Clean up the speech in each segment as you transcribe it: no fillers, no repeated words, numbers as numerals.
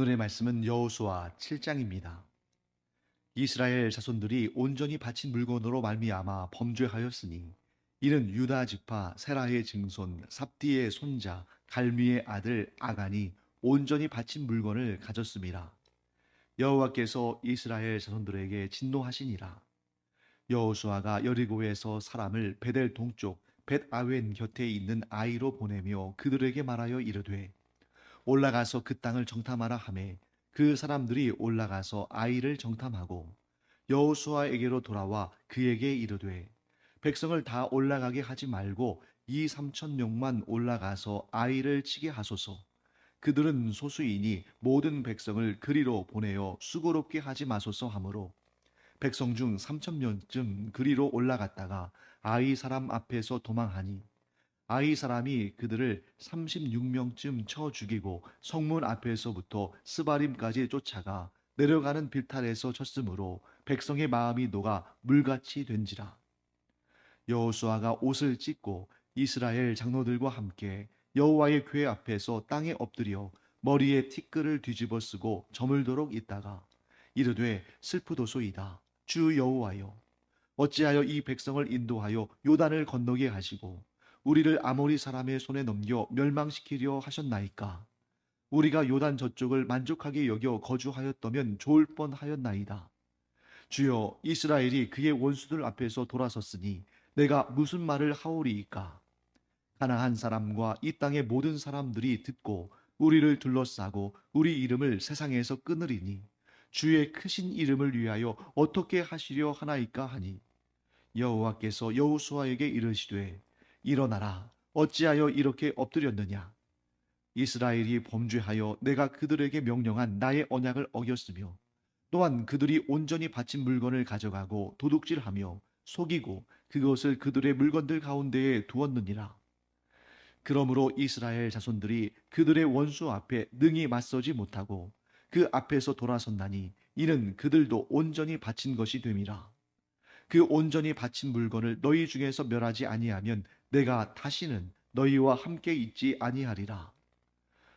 오늘의 말씀은 여호수아 7장입니다. 이스라엘 자손들이 온전히 바친 물건으로 말미암아 범죄하였으니 이는 유다 지파 세라의 증손 삽디의 손자 갈미의 아들 아간이 온전히 바친 물건을 가졌습니다. 여호와께서 이스라엘 자손들에게 진노하시니라. 여호수아가 여리고에서 사람을 베델 동쪽 벳아웬 곁에 있는 아이로 보내며 그들에게 말하여 이르되 올라가서 그 땅을 정탐하라 하매 그 사람들이 올라가서 아이를 정탐하고 여호수아에게로 돌아와 그에게 이르되 백성을 다 올라가게 하지 말고 2~3천 명만 올라가서 아이를 치게 하소서. 그들은 소수이니 모든 백성을 그리로 보내어 수고롭게 하지 마소서 하므로 백성 중 3천 명쯤 그리로 올라갔다가 아이 사람 앞에서 도망하니 아이 사람이 그들을 36명쯤 쳐 죽이고 성문 앞에서부터 스바림까지 쫓아가 내려가는 빌탈에서 쳤으므로 백성의 마음이 녹아 물같이 된지라. 여호수아가 옷을 찢고 이스라엘 장로들과 함께 여호와의 궤 앞에서 땅에 엎드려 머리에 티끌을 뒤집어 쓰고 저물도록 있다가 이르되 슬프도소이다. 주 여호와여, 어찌하여 이 백성을 인도하여 요단을 건너게 하시고 우리를 아모리 사람의 손에 넘겨 멸망시키려 하셨나이까? 우리가 요단 저쪽을 만족하게 여겨 거주하였다면 좋을 뻔하였나이다. 주여, 이스라엘이 그의 원수들 앞에서 돌아섰으니 내가 무슨 말을 하오리이까? 가나안 사람과 이 땅의 모든 사람들이 듣고 우리를 둘러싸고 우리 이름을 세상에서 끊으리니 주의 크신 이름을 위하여 어떻게 하시려 하나이까 하니 여호와께서 여호수아에게 이르시되 일어나라, 어찌하여 이렇게 엎드렸느냐? 이스라엘이 범죄하여 내가 그들에게 명령한 나의 언약을 어겼으며 또한 그들이 온전히 바친 물건을 가져가고 도둑질하며 속이고 그것을 그들의 물건들 가운데에 두었느니라. 그러므로 이스라엘 자손들이 그들의 원수 앞에 능히 맞서지 못하고 그 앞에서 돌아섰나니 이는 그들도 온전히 바친 것이 됨이라. 그 온전히 바친 물건을 너희 중에서 멸하지 아니하면 내가 다시는 너희와 함께 있지 아니하리라.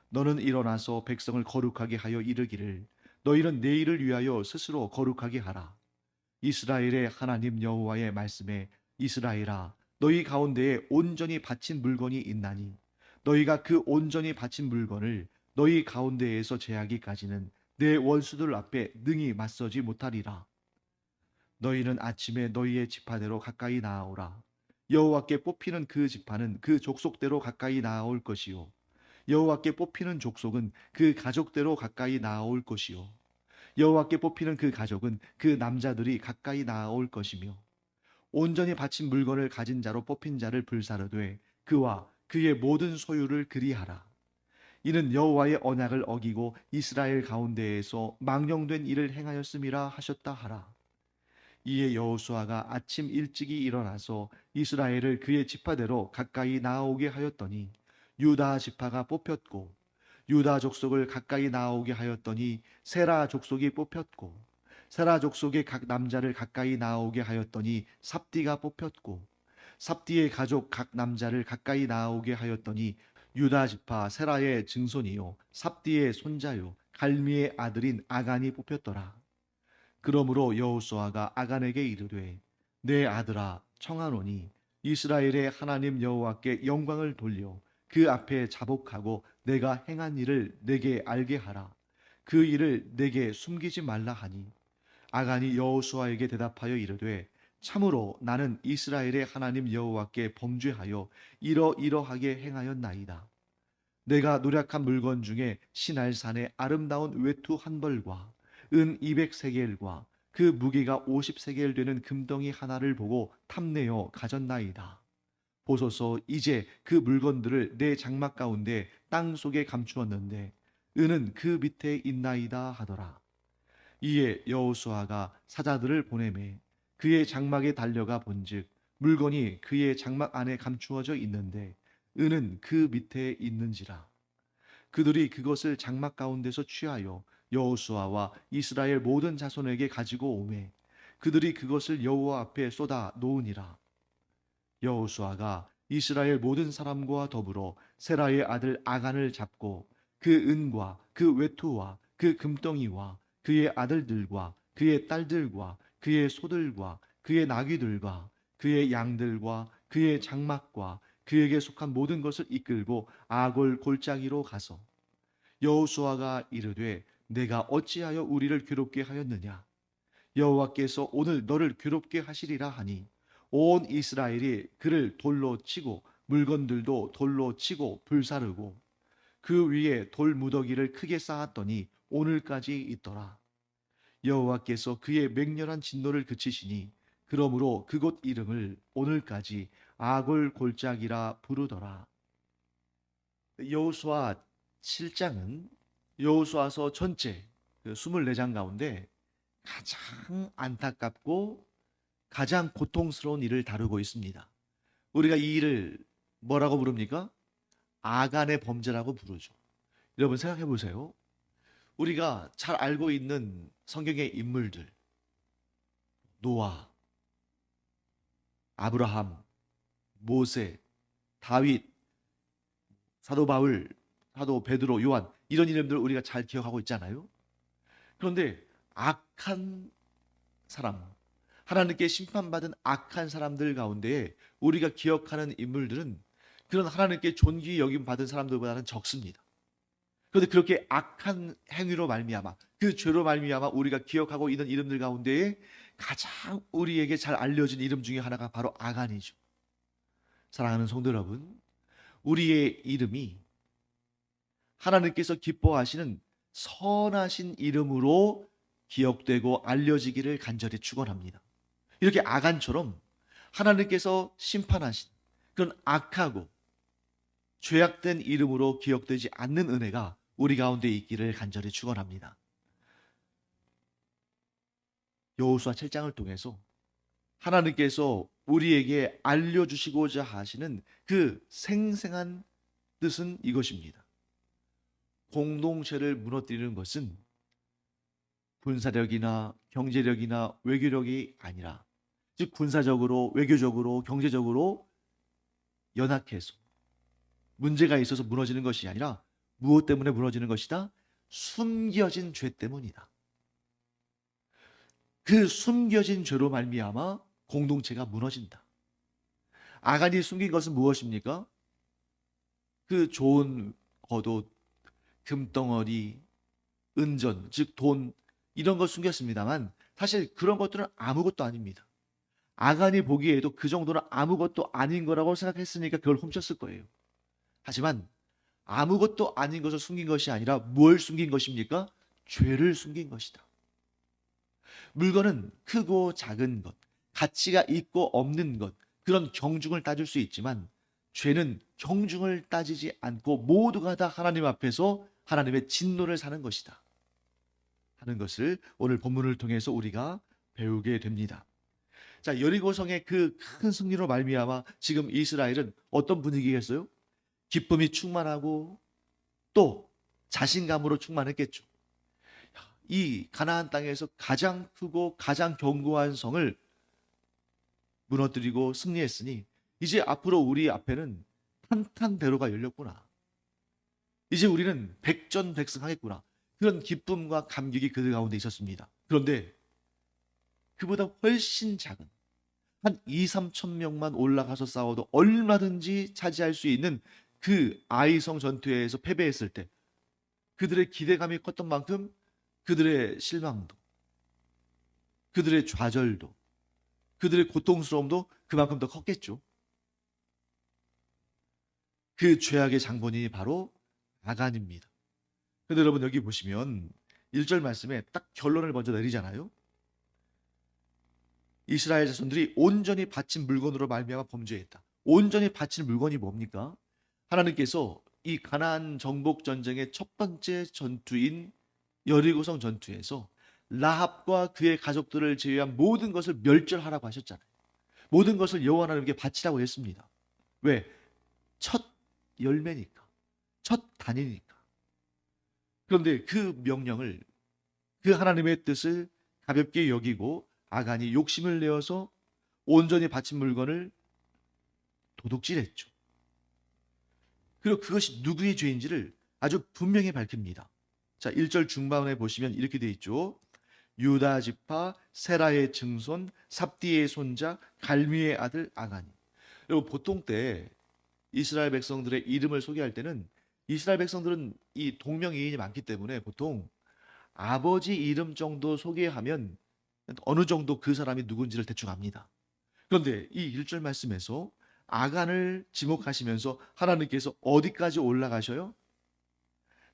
너는 일어나서 백성을 거룩하게 하여 이르기를 너희는 내일을 위하여 스스로 거룩하게 하라. 이스라엘의 하나님 여호와의 말씀에 이스라엘아, 너희 가운데에 온전히 바친 물건이 있나니 너희가 그 온전히 바친 물건을 너희 가운데에서 제하기까지는 내 원수들 앞에 능히 맞서지 못하리라. 너희는 아침에 너희의 지파대로 가까이 나아오라. 여호와께 뽑히는 그 지파는 그 족속대로 가까이 나아올 것이요 여호와께 뽑히는 족속은 그 가족대로 가까이 나아올 것이요 여호와께 뽑히는 그 가족은 그 남자들이 가까이 나아올 것이며 온전히 바친 물건을 가진 자로 뽑힌 자를 불사르되 그와 그의 모든 소유를 그리하라. 이는 여호와의 언약을 어기고 이스라엘 가운데에서 망령된 일을 행하였음이라 하셨다 하라. 이에 여호수아가 아침 일찍이 일어나서 이스라엘을 그의 지파대로 가까이 나아오게 하였더니 유다 지파가 뽑혔고 유다 족속을 가까이 나아오게 하였더니 세라 족속이 뽑혔고 세라 족속의 각 남자를 가까이 나아오게 하였더니 삽디가 뽑혔고 삽디의 가족 각 남자를 가까이 나아오게 하였더니 유다 지파 세라의 증손이요 삽디의 손자요 갈미의 아들인 아간이 뽑혔더라. 그러므로 여호수아가 아간에게 이르되 내 아들아 청하노니 이스라엘의 하나님 여호와께 영광을 돌려 그 앞에 자복하고 내가 행한 일을 내게 알게 하라. 그 일을 내게 숨기지 말라 하니 아간이 여호수아에게 대답하여 이르되 참으로 나는 이스라엘의 하나님 여호와께 범죄하여 이러이러하게 행하였나이다. 내가 노력한 물건 중에 시날산의 아름다운 외투 한 벌과 은 200세겔과 그 무게가 50세겔 되는 금덩이 하나를 보고 탐내어 가졌나이다. 보소서, 이제 그 물건들을 내 장막 가운데 땅 속에 감추었는데 은은 그 밑에 있나이다 하더라. 이에 여호수아가 사자들을 보내매 그의 장막에 달려가 본즉 물건이 그의 장막 안에 감추어져 있는데 은은 그 밑에 있는지라. 그들이 그것을 장막 가운데서 취하여 여호수아와 이스라엘 모든 자손에게 가지고 오매 그들이 그것을 여호와 앞에 쏟아 놓으니라. 여호수아가 이스라엘 모든 사람과 더불어 세라의 아들 아간을 잡고 그 은과 그 외투와 그 금덩이와 그의 아들들과 그의 딸들과 그의 소들과 그의 나귀들과 그의 양들과 그의 장막과 그에게 속한 모든 것을 이끌고 아골 골짜기로 가서 여호수아가 이르되 내가 어찌하여 우리를 괴롭게 하였느냐 여호와께서 오늘 너를 괴롭게 하시리라 하니 온 이스라엘이 그를 돌로 치고 물건들도 돌로 치고 불사르고 그 위에 돌 무더기를 크게 쌓았더니 오늘까지 있더라. 여호와께서 그의 맹렬한 진노를 그치시니 그러므로 그곳 이름을 오늘까지 아골 골짜기라 부르더라. 여호수아 7장은 여호수아서 전체 그 24장 가운데 가장 안타깝고 가장 고통스러운 일을 다루고 있습니다. 우리가 이 일을 뭐라고 부릅니까? 아간의 범죄라고 부르죠. 여러분 생각해 보세요. 우리가 잘 알고 있는 성경의 인물들, 노아, 아브라함, 모세, 다윗, 사도 바울, 사도 베드로, 요한 이런 이름들 우리가 잘 기억하고 있잖아요. 그런데 악한 사람, 하나님께 심판받은 악한 사람들 가운데 우리가 기억하는 인물들은 그런 하나님께 존귀 여김 받은 사람들보다는 적습니다. 그런데 그렇게 악한 행위로 말미암아 그 죄로 말미암아 우리가 기억하고 있는 이름들 가운데에 가장 우리에게 잘 알려진 이름 중에 하나가 바로 아간이죠. 사랑하는 성도 여러분, 우리의 이름이 하나님께서 기뻐하시는 선하신 이름으로 기억되고 알려지기를 간절히 축원합니다. 이렇게 아간처럼 하나님께서 심판하신 그런 악하고 죄악된 이름으로 기억되지 않는 은혜가 우리 가운데 있기를 간절히 축원합니다. 여호수아 7장을 통해서 하나님께서 우리에게 알려주시고자 하시는 그 생생한 뜻은 이것입니다. 공동체를 무너뜨리는 것은 군사력이나 경제력이나 외교력이 아니라 즉 군사적으로 외교적으로 경제적으로 연약해서 문제가 있어서 무너지는 것이 아니라 무엇 때문에 무너지는 것이다? 숨겨진 죄 때문이다. 그 숨겨진 죄로 말미암아 공동체가 무너진다. 아간이 숨긴 것은 무엇입니까? 그 좋은 겉옷, 금덩어리, 은전, 즉 돈 이런 걸 숨겼습니다만 사실 그런 것들은 아무것도 아닙니다. 아간이 보기에도 그 정도는 아무것도 아닌 거라고 생각했으니까 그걸 훔쳤을 거예요. 하지만 아무것도 아닌 것을 숨긴 것이 아니라 뭘 숨긴 것입니까? 죄를 숨긴 것이다. 물건은 크고 작은 것, 가치가 있고 없는 것, 그런 경중을 따질 수 있지만 죄는 경중을 따지지 않고 모두가 다 하나님 앞에서 하나님의 진노를 사는 것이다 하는 것을 오늘 본문을 통해서 우리가 배우게 됩니다. 자, 여리고성의 그 큰 승리로 말미암아 지금 이스라엘은 어떤 분위기겠어요? 기쁨이 충만하고 또 자신감으로 충만했겠죠. 이 가나안 땅에서 가장 크고 가장 견고한 성을 무너뜨리고 승리했으니 이제 앞으로 우리 앞에는 탄탄대로가 열렸구나. 이제 우리는 백전백승하겠구나. 그런 기쁨과 감격이 그들 가운데 있었습니다. 그런데 그보다 훨씬 작은 한 2, 3천 명만 올라가서 싸워도 얼마든지 차지할 수 있는 그 아이성 전투에서 패배했을 때 그들의 기대감이 컸던 만큼 그들의 실망도, 그들의 좌절도, 그들의 고통스러움도 그만큼 더 컸겠죠. 그 죄악의 장본인이 바로 아간입니다. 근데 여러분 여기 보시면 1절 말씀에 딱 결론을 먼저 내리잖아요. 이스라엘 자손들이 온전히 바친 물건으로 말미암아 범죄했다. 온전히 바친 물건이 뭡니까? 하나님께서 이 가나안 정복 전쟁의 첫 번째 전투인 여리고성 전투에서 라합과 그의 가족들을 제외한 모든 것을 멸절하라고 하셨잖아요. 모든 것을 여호와 하나님께 바치라고 했습니다. 왜? 첫 열매니까. 첫 단위니까. 그런데 그 명령을 그 하나님의 뜻을 가볍게 여기고 아간이 욕심을 내어서 온전히 바친 물건을 도둑질했죠. 그리고 그것이 누구의 죄인지를 아주 분명히 밝힙니다. 자, 1절 중반에 보시면 이렇게 돼 있죠. 유다 지파 세라의 증손 삽디의 손자 갈미의 아들 아가니. 여러분 보통 때 이스라엘 백성들의 이름을 소개할 때는 이스라엘 백성들은 이 동명이인이 많기 때문에 보통 아버지 이름 정도 소개하면 어느 정도 그 사람이 누군지를 대충 압니다. 그런데 이 1절 말씀에서 아간을 지목하시면서 하나님께서 어디까지 올라가셔요?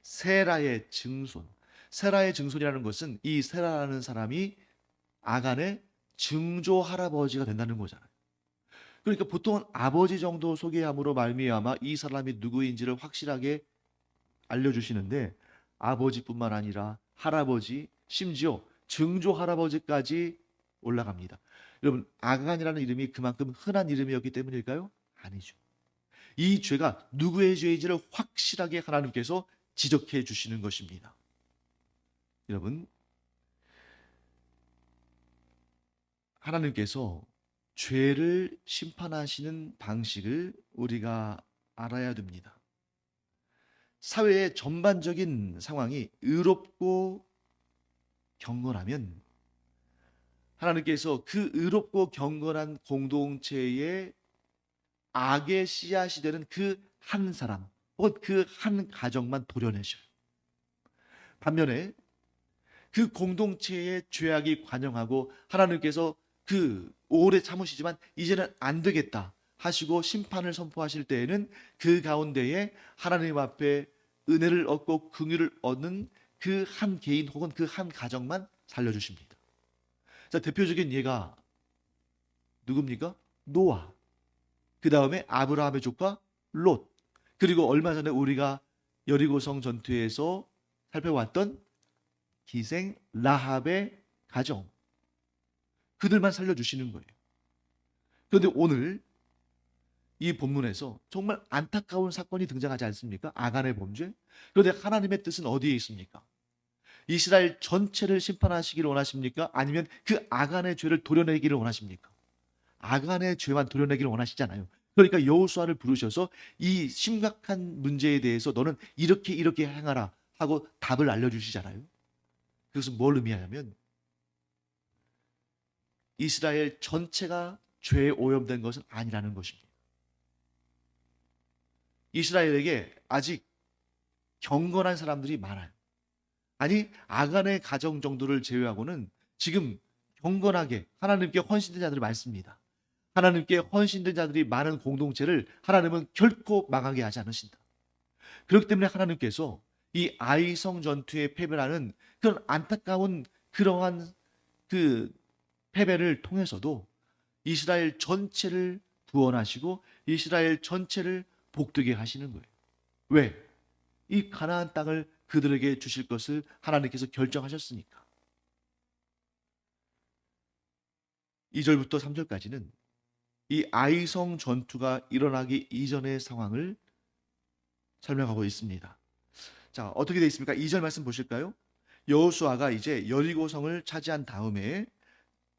세라의 증손. 세라의 증손이라는 것은 이 세라라는 사람이 아간의 증조 할아버지가 된다는 거잖아요. 그러니까 보통은 아버지 정도 소개함으로 말미암아 이 사람이 누구인지를 확실하게 알려주시는데 아버지뿐만 아니라 할아버지, 심지어 증조 할아버지까지 올라갑니다. 여러분, 아간이라는 이름이 그만큼 흔한 이름이었기 때문일까요? 아니죠. 이 죄가 누구의 죄인지를 확실하게 하나님께서 지적해 주시는 것입니다. 여러분, 하나님께서 죄를 심판하시는 방식을 우리가 알아야 됩니다. 사회의 전반적인 상황이 의롭고 경건하면 하나님께서 그 의롭고 경건한 공동체의 악의 씨앗이 되는 그 한 사람 혹은 그 한 가정만 도려내셔요. 반면에 그 공동체의 죄악이 관영하고 하나님께서 그 오래 참으시지만 이제는 안 되겠다 하시고 심판을 선포하실 때에는 그 가운데에 하나님 앞에 은혜를 얻고 긍휼을 얻는 그 한 개인 혹은 그 한 가정만 살려주십니다. 자, 대표적인 예가 누굽니까? 노아. 그 다음에 아브라함의 조카 롯. 그리고 얼마 전에 우리가 여리고성 전투에서 살펴봤던 기생 라합의 가정. 그들만 살려주시는 거예요. 그런데 오늘 이 본문에서 정말 안타까운 사건이 등장하지 않습니까? 아간의 범죄. 그런데 하나님의 뜻은 어디에 있습니까? 이스라엘 전체를 심판하시기를 원하십니까? 아니면 그 아간의 죄를 도려내기를 원하십니까? 아간의 죄만 도려내기를 원하시잖아요. 그러니까 여호수아를 부르셔서 이 심각한 문제에 대해서 너는 이렇게 이렇게 행하라 하고 답을 알려주시잖아요. 그것은 뭘 의미하냐면 이스라엘 전체가 죄에 오염된 것은 아니라는 것입니다. 이스라엘에게 아직 경건한 사람들이 많아요. 아니, 아간의 가정 정도를 제외하고는 지금 경건하게 하나님께 헌신된 자들이 많습니다. 하나님께 헌신된 자들이 많은 공동체를 하나님은 결코 망하게 하지 않으신다. 그렇기 때문에 하나님께서 이 아이성 전투의 패배라는 그런 안타까운 그러한 그 패배를 통해서도 이스라엘 전체를 구원하시고 이스라엘 전체를 복되게 하시는 거예요. 왜? 이 가나안 땅을 그들에게 주실 것을 하나님께서 결정하셨으니까. 2절부터 3절까지는 이 아이성 전투가 일어나기 이전의 상황을 설명하고 있습니다. 자, 어떻게 되어 있습니까? 2절 말씀 보실까요? 여호수아가 이제 여리고성을 차지한 다음에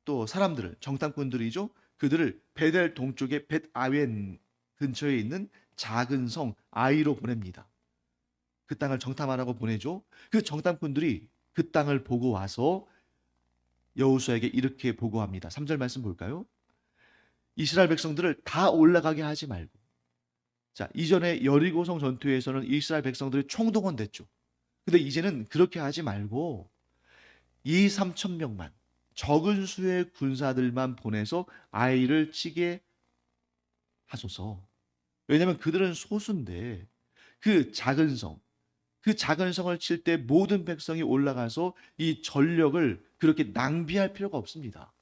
또 사람들을, 정탐꾼들이죠, 그들을 베델 동쪽의 벳아웬 근처에 있는 작은 성 아이로 보냅니다. 그 땅을 정탐하라고 보내죠. 그 정탐꾼들이 그 땅을 보고 와서 여호수아에게 이렇게 보고합니다. 3절 말씀 볼까요? 이스라엘 백성들을 다 올라가게 하지 말고. 자, 이전에 여리고성 전투에서는 이스라엘 백성들이 총동원됐죠. 근데 이제는 그렇게 하지 말고 2, 3천 명만, 적은 수의 군사들만 보내서 아이를 치게 하소서. 왜냐하면 그들은 소수인데 그 작은 성, 그 작은 성을 칠 때 모든 백성이 올라가서 이 전력을 그렇게 낭비할 필요가 없습니다.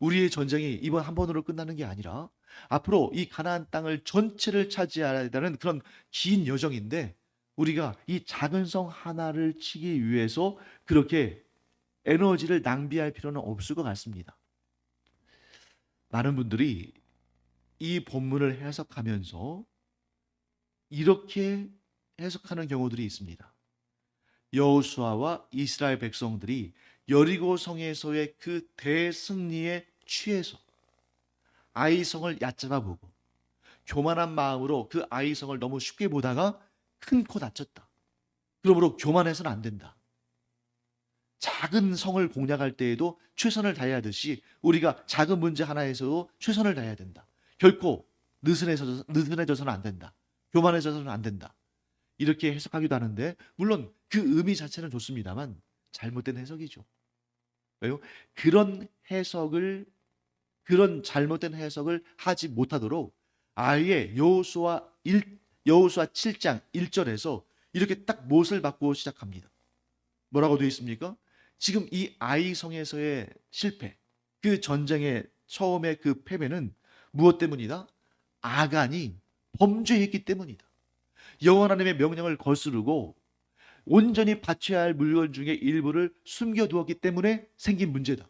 우리의 전쟁이 이번 한 번으로 끝나는 게 아니라 앞으로 이 가나안 땅을 전체를 차지해야 되는 그런 긴 여정인데 우리가 이 작은 성 하나를 치기 위해서 그렇게 에너지를 낭비할 필요는 없을 것 같습니다. 많은 분들이 이 본문을 해석하면서 이렇게 해석하는 경우들이 있습니다. 여호수아와 이스라엘 백성들이 여리고 성에서의 그 대승리에 취해서 아이성을 얕잡아 보고 교만한 마음으로 그 아이성을 너무 쉽게 보다가 큰 코 다쳤다. 그러므로 교만해서는 안 된다. 작은 성을 공략할 때에도 최선을 다해야 하듯이 우리가 작은 문제 하나에서도 최선을 다해야 된다. 결코 느슨해져서는 안 된다. 교만해져서는 안 된다. 이렇게 해석하기도 하는데 물론 그 의미 자체는 좋습니다만 잘못된 해석이죠. 왜요? 그런 해석을 그런 잘못된 해석을 하지 못하도록 아예 여호수아 7장 1절에서 이렇게 딱 못을 받고 시작합니다. 뭐라고 되어 있습니까? 지금 이 아이성에서의 실패, 그 전쟁의 처음에 그 패배는 무엇 때문이다? 아간이 범죄했기 때문이다. 여호와 하나님의 명령을 거스르고 온전히 바쳐야 할 물건 중에 일부를 숨겨두었기 때문에 생긴 문제다.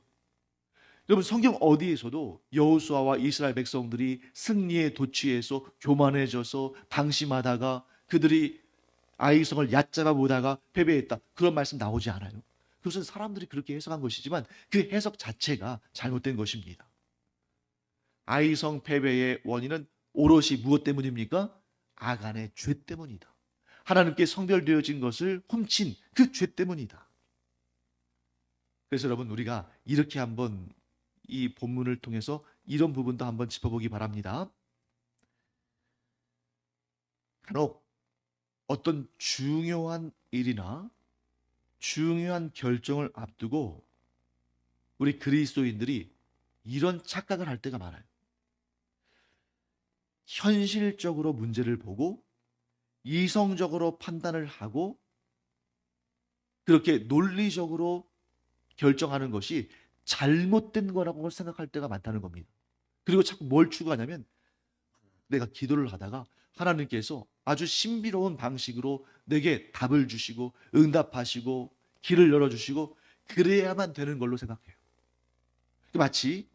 여러분 성경 어디에서도 여호수아와 이스라엘 백성들이 승리의 도취에서 교만해져서 방심하다가 그들이 아이성을 얕잡아 보다가 패배했다. 그런 말씀 나오지 않아요. 그것은 사람들이 그렇게 해석한 것이지만 그 해석 자체가 잘못된 것입니다. 아이성 패배의 원인은 오롯이 무엇 때문입니까? 아간의 죄 때문이다. 하나님께 성별되어진 것을 훔친 그 죄 때문이다. 그래서 여러분 우리가 이렇게 한번 이 본문을 통해서 이런 부분도 한번 짚어보기 바랍니다. 간혹 어떤 중요한 일이나 중요한 결정을 앞두고 우리 그리스도인들이 이런 착각을 할 때가 많아요. 현실적으로 문제를 보고 이성적으로 판단을 하고 그렇게 논리적으로 결정하는 것이 잘못된 거라고 생각할 때가 많다는 겁니다. 그리고 자꾸 뭘 추구하냐면 내가 기도를 하다가 하나님께서 아주 신비로운 방식으로 내게 답을 주시고 응답하시고 길을 열어주시고 그래야만 되는 걸로 생각해요. 마치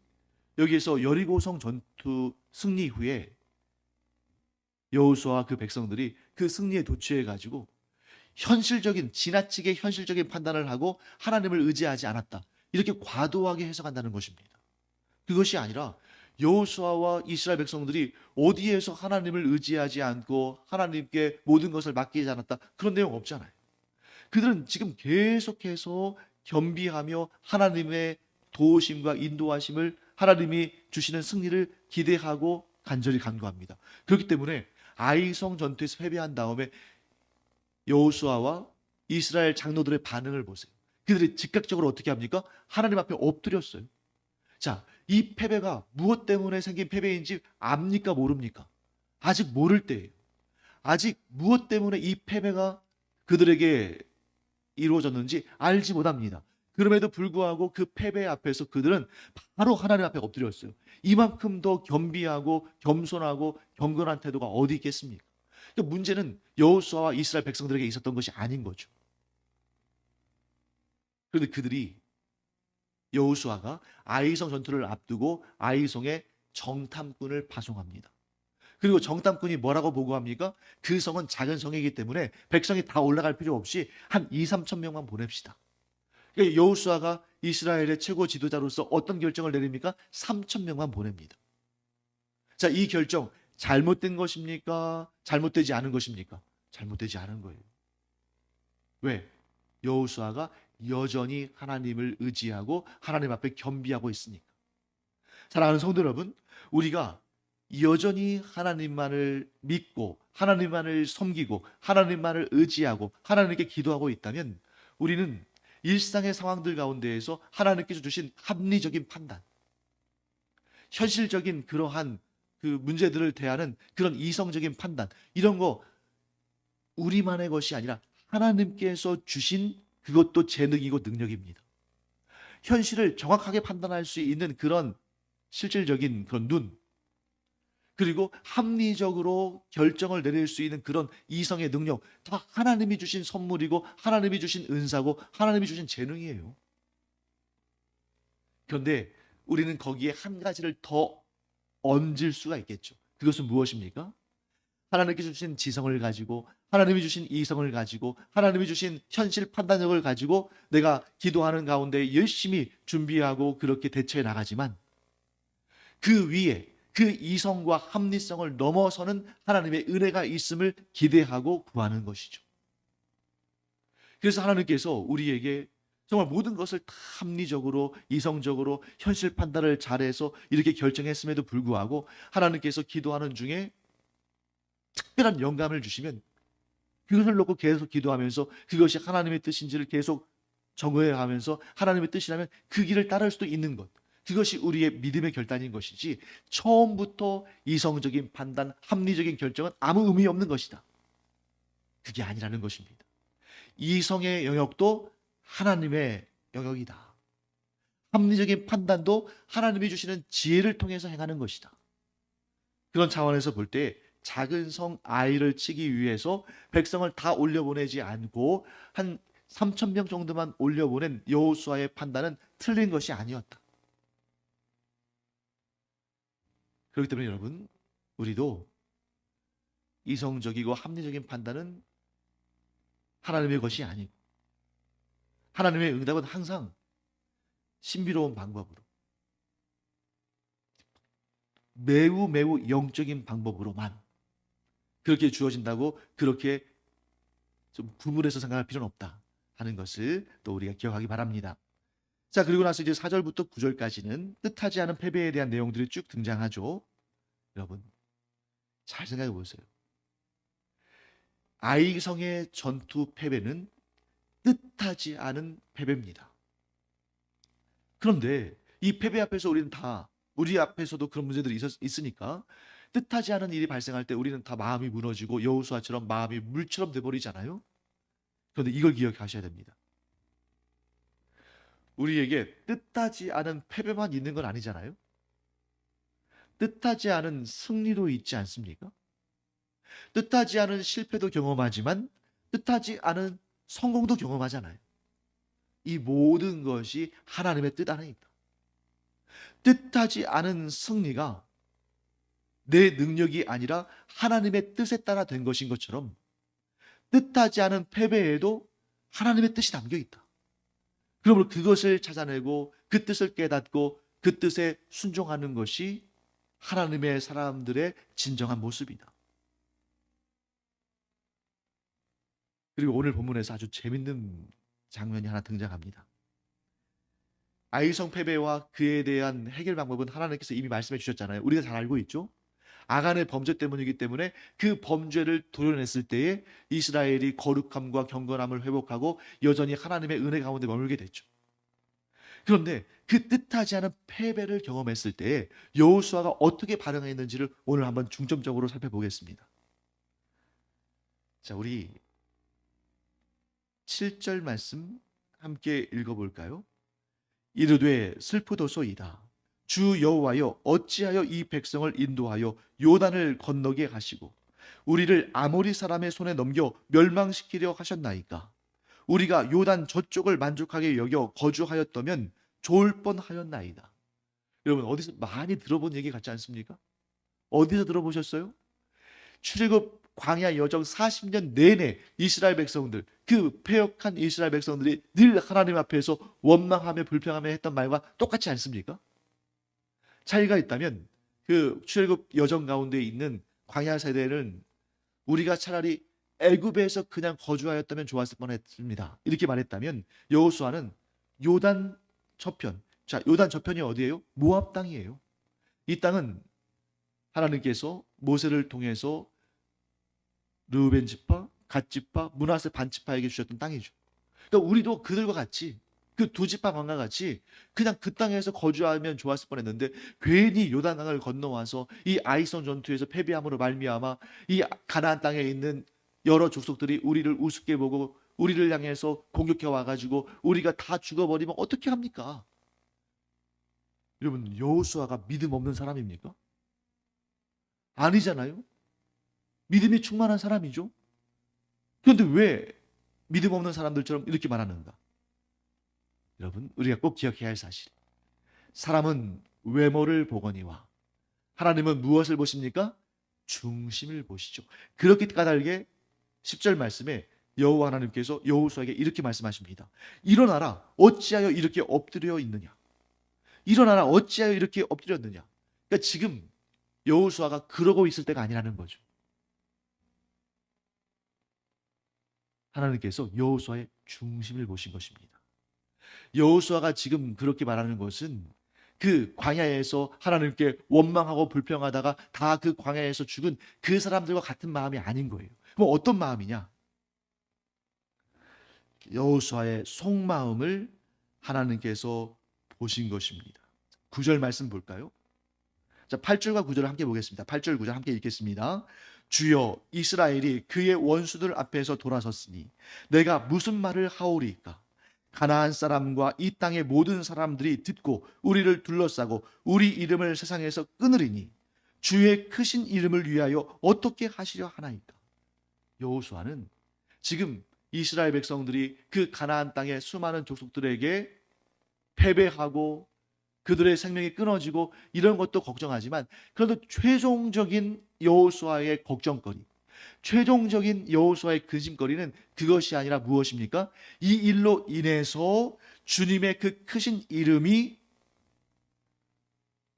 여기에서 여리고성 전투 승리 후에 여호수아와 그 백성들이 그 승리에 도취해 가지고 지나치게 현실적인 판단을 하고 하나님을 의지하지 않았다. 이렇게 과도하게 해석한다는 것입니다. 그것이 아니라 여호수아와 이스라엘 백성들이 어디에서 하나님을 의지하지 않고 하나님께 모든 것을 맡기지 않았다. 그런 내용 없잖아요. 그들은 지금 계속해서 겸비하며 하나님의 도우심과 인도하심을 하나님이 주시는 승리를 기대하고 간절히 간구합니다. 그렇기 때문에 아이성 전투에서 패배한 다음에 여호수아와 이스라엘 장로들의 반응을 보세요. 그들이 즉각적으로 어떻게 합니까? 하나님 앞에 엎드렸어요. 자, 이 패배가 무엇 때문에 생긴 패배인지 압니까? 모릅니까? 아직 모를 때예요. 아직 무엇 때문에 이 패배가 그들에게 이루어졌는지 알지 못합니다. 그럼에도 불구하고 그 패배 앞에서 그들은 바로 하나님 앞에 엎드렸어요. 이만큼 더 겸비하고 겸손하고 경건한 태도가 어디 있겠습니까? 그러니까 문제는 여호수아와 이스라엘 백성들에게 있었던 것이 아닌 거죠. 그런데 그들이 여호수아가 아이성 전투를 앞두고 아이성에 정탐꾼을 파송합니다. 그리고 정탐꾼이 뭐라고 보고합니까? 그 성은 작은 성이기 때문에 백성이 다 올라갈 필요 없이 한 2, 3천 명만 보냅시다. 그러니까 여호수아가 이스라엘의 최고 지도자로서 어떤 결정을 내립니까? 3천 명만 보냅니다. 자, 이 결정 잘못된 것입니까? 잘못되지 않은 것입니까? 잘못되지 않은 거예요. 왜? 여호수아가 여전히 하나님을 의지하고 하나님 앞에 겸비하고 있으니까. 사랑하는 성도 여러분, 우리가 여전히 하나님만을 믿고 하나님만을 섬기고 하나님만을 의지하고 하나님께 기도하고 있다면 우리는 일상의 상황들 가운데에서 하나님께서 주신 합리적인 판단, 현실적인 그러한 그 문제들을 대하는 그런 이성적인 판단, 이런 거 우리만의 것이 아니라 하나님께서 주신 그것도 재능이고 능력입니다. 현실을 정확하게 판단할 수 있는 그런 실질적인 그런 눈, 그리고 합리적으로 결정을 내릴 수 있는 그런 이성의 능력, 다 하나님이 주신 선물이고 하나님이 주신 은사고 하나님이 주신 재능이에요. 그런데 우리는 거기에 한 가지를 더 얹을 수가 있겠죠. 그것은 무엇입니까? 하나님께 주신 지성을 가지고 하나님이 주신 이성을 가지고 하나님이 주신 현실 판단력을 가지고 내가 기도하는 가운데 열심히 준비하고 그렇게 대처해 나가지만 그 위에 그 이성과 합리성을 넘어서는 하나님의 은혜가 있음을 기대하고 구하는 것이죠. 그래서 하나님께서 우리에게 정말 모든 것을 다 합리적으로 이성적으로 현실 판단을 잘해서 이렇게 결정했음에도 불구하고 하나님께서 기도하는 중에 특별한 영감을 주시면 그것을 놓고 계속 기도하면서 그것이 하나님의 뜻인지를 계속 정의해 가면서 하나님의 뜻이라면 그 길을 따를 수도 있는 것. 그것이 우리의 믿음의 결단인 것이지 처음부터 이성적인 판단, 합리적인 결정은 아무 의미 없는 것이다. 그게 아니라는 것입니다. 이성의 영역도 하나님의 영역이다. 합리적인 판단도 하나님이 주시는 지혜를 통해서 행하는 것이다. 그런 차원에서 볼 때 작은 성 아이를 치기 위해서 백성을 다 올려보내지 않고 한 3천 명 정도만 올려보낸 여호수아의 판단은 틀린 것이 아니었다. 그렇기 때문에 여러분, 우리도 이성적이고 합리적인 판단은 하나님의 것이 아니고 하나님의 응답은 항상 신비로운 방법으로 매우 매우 영적인 방법으로만 그렇게 주어진다고 그렇게 좀 구분해서 생각할 필요는 없다 하는 것을 또 우리가 기억하기 바랍니다. 자, 그리고 나서 이제 4절부터 9절까지는 뜻하지 않은 패배에 대한 내용들이 쭉 등장하죠. 여러분, 잘 생각해 보세요. 아이성의 전투 패배는 뜻하지 않은 패배입니다. 그런데 이 패배 앞에서 우리는 다 우리 앞에서도 그런 문제들이 있으니까 뜻하지 않은 일이 발생할 때 우리는 다 마음이 무너지고 여호수아처럼 마음이 물처럼 돼버리잖아요. 그런데 이걸 기억하셔야 됩니다. 우리에게 뜻하지 않은 패배만 있는 건 아니잖아요. 뜻하지 않은 승리도 있지 않습니까? 뜻하지 않은 실패도 경험하지만 뜻하지 않은 성공도 경험하잖아요. 이 모든 것이 하나님의 뜻 안에 있다. 뜻하지 않은 승리가 내 능력이 아니라 하나님의 뜻에 따라 된 것인 것처럼 뜻하지 않은 패배에도 하나님의 뜻이 담겨 있다. 그러므로 그것을 찾아내고 그 뜻을 깨닫고 그 뜻에 순종하는 것이 하나님의 사람들의 진정한 모습이다. 그리고 오늘 본문에서 아주 재밌는 장면이 하나 등장합니다. 아이성 패배와 그에 대한 해결 방법은 하나님께서 이미 말씀해 주셨잖아요. 우리가 잘 알고 있죠. 아간의 범죄 때문이기 때문에 그 범죄를 도려냈을 때에 이스라엘이 거룩함과 경건함을 회복하고 여전히 하나님의 은혜 가운데 머물게 됐죠. 그런데 그 뜻하지 않은 패배를 경험했을 때에 여호수아가 어떻게 반응했는지를 오늘 한번 중점적으로 살펴보겠습니다. 자, 우리 7절 말씀 함께 읽어볼까요? 이르되 슬프도소이다. 주 여호와여 어찌하여 이 백성을 인도하여 요단을 건너게 하시고 우리를 아모리 사람의 손에 넘겨 멸망시키려 하셨나이까. 우리가 요단 저쪽을 만족하게 여겨 거주하였다면 좋을 뻔하였나이다. 여러분, 어디서 많이 들어본 얘기 같지 않습니까? 어디서 들어보셨어요? 출애굽 광야 여정 40년 내내 이스라엘 백성들, 그 패역한 이스라엘 백성들이 늘 하나님 앞에서 원망하며 불평하며 했던 말과 똑같지 않습니까? 차이가 있다면 그 출애굽 여정 가운데 있는 광야 세대는 우리가 차라리 애굽에서 그냥 거주하였다면 좋았을 뻔했습니다. 이렇게 말했다면 여호수아는 요단 저편, 자, 요단 저편이 어디예요? 모압 땅이에요. 이 땅은 하나님께서 모세를 통해서 르우벤 지파, 갓 지파, 므낫세 반 지파에게 주셨던 땅이죠. 그러니까 우리도 그들과 같이 그 두 지파 반과 같이 그냥 그 땅에서 거주하면 좋았을 뻔했는데 괜히 요단강을 건너와서 이 아이성 전투에서 패배함으로 말미암아 이 가나안 땅에 있는 여러 족속들이 우리를 우습게 보고 우리를 향해서 공격해 와가지고 우리가 다 죽어버리면 어떻게 합니까? 여러분, 여호수아가 믿음 없는 사람입니까? 아니잖아요. 믿음이 충만한 사람이죠. 그런데 왜 믿음 없는 사람들처럼 이렇게 말하는가? 여러분, 우리가 꼭 기억해야 할 사실. 사람은 외모를 보거니와 하나님은 무엇을 보십니까? 중심을 보시죠. 그렇게 까닭에 10절 말씀에 여호와 하나님께서 여호수아에게 이렇게 말씀하십니다. 일어나라. 어찌하여 이렇게 엎드려 있느냐? 일어나라. 어찌하여 이렇게 엎드렸느냐? 그러니까 지금 여호수아가 그러고 있을 때가 아니라는 거죠. 하나님께서 여호수아의 중심을 보신 것입니다. 여호수아가 지금 그렇게 말하는 것은 그 광야에서 하나님께 원망하고 불평하다가 다 그 광야에서 죽은 그 사람들과 같은 마음이 아닌 거예요. 그럼 어떤 마음이냐? 여호수아의 속마음을 하나님께서 보신 것입니다. 9절 말씀 볼까요? 자, 8절과 9절을 함께 보겠습니다. 8절 9절 함께 읽겠습니다. 주여, 이스라엘이 그의 원수들 앞에서 돌아섰으니 내가 무슨 말을 하오리이까? 가나안 사람과 이 땅의 모든 사람들이 듣고 우리를 둘러싸고 우리 이름을 세상에서 끊으리니 주의 크신 이름을 위하여 어떻게 하시려 하나이까? 여호수아는 지금 이스라엘 백성들이 그 가나안 땅의 수많은 족속들에게 패배하고 그들의 생명이 끊어지고 이런 것도 걱정하지만, 그래도 최종적인 여호수아의 걱정거리, 최종적인 여호수아의 근심거리는 그것이 아니라 무엇입니까? 이 일로 인해서 주님의 그 크신 이름이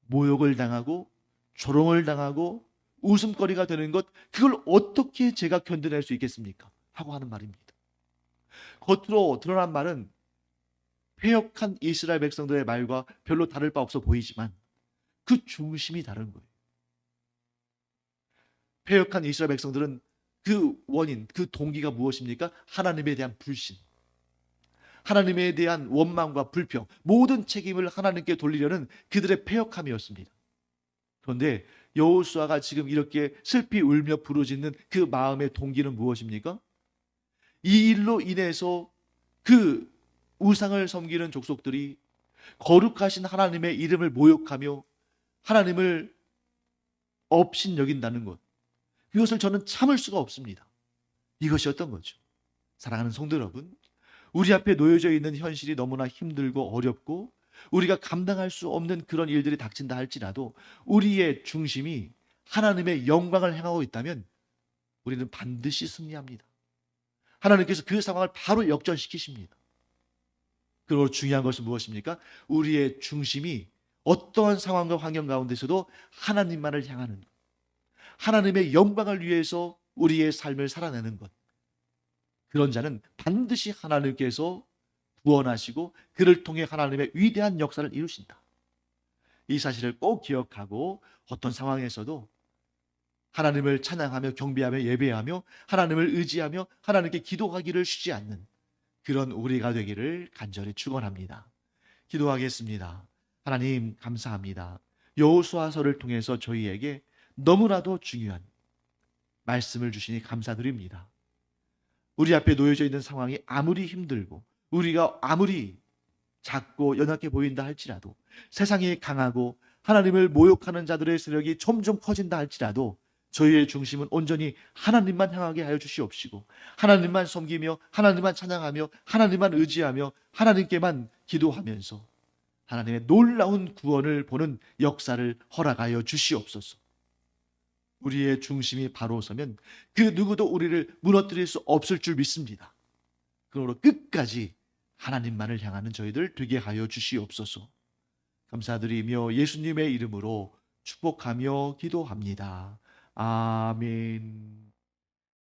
모욕을 당하고 조롱을 당하고 웃음거리가 되는 것, 그걸 어떻게 제가 견뎌낼 수 있겠습니까? 하고 하는 말입니다. 겉으로 드러난 말은 패역한 이스라엘 백성들의 말과 별로 다를 바 없어 보이지만 그 중심이 다른 거예요. 패역한 이스라엘 백성들은 그 원인, 그 동기가 무엇입니까? 하나님에 대한 불신, 하나님에 대한 원망과 불평, 모든 책임을 하나님께 돌리려는 그들의 패역함이었습니다. 그런데 여호수아가 지금 이렇게 슬피 울며 부르짖는 그 마음의 동기는 무엇입니까? 이 일로 인해서 그 우상을 섬기는 족속들이 거룩하신 하나님의 이름을 모욕하며 하나님을 업신여긴다는 것, 이것을 저는 참을 수가 없습니다. 이것이 어떤 거죠? 사랑하는 성도 여러분, 우리 앞에 놓여져 있는 현실이 너무나 힘들고 어렵고 우리가 감당할 수 없는 그런 일들이 닥친다 할지라도 우리의 중심이 하나님의 영광을 행하고 있다면 우리는 반드시 승리합니다. 하나님께서 그 상황을 바로 역전시키십니다. 그리고 중요한 것은 무엇입니까? 우리의 중심이 어떠한 상황과 환경 가운데서도 하나님만을 향하는 것, 하나님의 영광을 위해서 우리의 삶을 살아내는 것, 그런 자는 반드시 하나님께서 구원하시고 그를 통해 하나님의 위대한 역사를 이루신다. 이 사실을 꼭 기억하고 어떤 상황에서도 하나님을 찬양하며 경배하며 예배하며 하나님을 의지하며 하나님께 기도하기를 쉬지 않는 그런 우리가 되기를 간절히 축원합니다. 기도하겠습니다. 하나님 감사합니다. 여호수아서를 통해서 저희에게 너무나도 중요한 말씀을 주시니 감사드립니다. 우리 앞에 놓여져 있는 상황이 아무리 힘들고 우리가 아무리 작고 연약해 보인다 할지라도, 세상이 강하고 하나님을 모욕하는 자들의 세력이 점점 커진다 할지라도 저희의 중심은 온전히 하나님만 향하게 하여 주시옵시고 하나님만 섬기며 하나님만 찬양하며 하나님만 의지하며 하나님께만 기도하면서 하나님의 놀라운 구원을 보는 역사를 허락하여 주시옵소서. 우리의 중심이 바로 서면 그 누구도 우리를 무너뜨릴 수 없을 줄 믿습니다. 그러므로 끝까지 하나님만을 향하는 저희들 되게 하여 주시옵소서. 감사드리며 예수님의 이름으로 축복하며 기도합니다. 아멘.